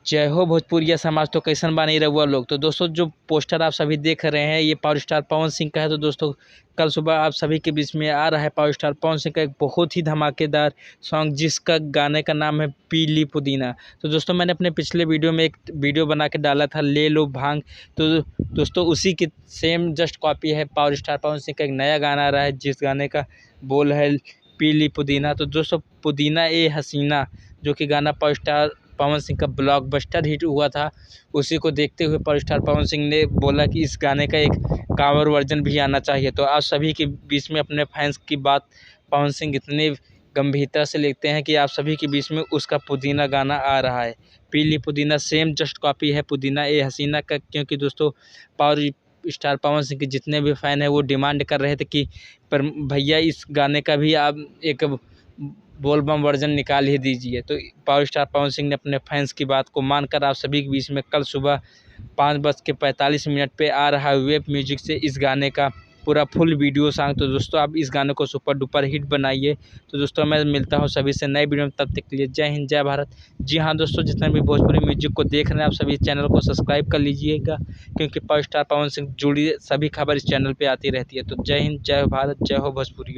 जय हो भोजपुरिया समाज। तो कैसन बा नहीं रहुआ लोग। तो दोस्तों जो पोस्टर आप सभी देख रहे हैं ये पावर स्टार पवन सिंह का है। तो दोस्तों कल सुबह आप सभी के बीच में आ रहा है पावर स्टार पवन सिंह का एक बहुत ही धमाकेदार सॉन्ग, जिसका गाने का नाम है पीली पुदीना। तो दोस्तों मैंने अपने पिछले वीडियो में एक वीडियो बना के डाला था, ले लो भांग। तो दोस्तों उसी की सेम जस्ट कॉपी है पावर स्टार पवन सिंह का एक नया गाना आ रहा है, जिस गाने का बोल है पीली पुदीना। तो दोस्तों पुदीना ए हसीना जो कि गाना पावर स्टार पवन सिंह का ब्लॉकबस्टर हिट हुआ था, उसी को देखते हुए पावर स्टार पवन सिंह ने बोला कि इस गाने का एक कावर वर्जन भी आना चाहिए। तो आप सभी के बीच में अपने फैंस की बात पवन सिंह इतने गंभीरता से लेते हैं कि आप सभी के बीच में उसका पुदीना गाना आ रहा है। पीली पुदीना सेम जस्ट कॉपी है पुदीना ए हसीना का, क्योंकि दोस्तों पावर स्टार पवन सिंह के जितने भी फ़ैन हैं वो डिमांड कर रहे थे कि पर भैया इस गाने का भी आप एक बोलबम वर्जन निकाल ही दीजिए। तो पावर स्टार पवन सिंह ने अपने फैंस की बात को मानकर आप सभी के बीच में कल सुबह 5:45 पे आ रहा है वेब म्यूजिक से इस गाने का पूरा फुल वीडियो सॉन्ग। तो दोस्तों आप इस गाने को सुपर डुपर हिट बनाइए। तो दोस्तों मैं मिलता हूं सभी से नए वीडियो में, तब तक के लिए जय हिंद जय भारत। जी हाँ दोस्तों, जितने भी भोजपुरी म्यूजिक को देख रहे हैं आप सभी चैनल को सब्सक्राइब कर लीजिएगा, क्योंकि पावर स्टार पवन सिंह जुड़ी सभी खबर इस चैनल पर आती रहती है। तो जय हिंद जय भारत, जय हो भोजपुरी।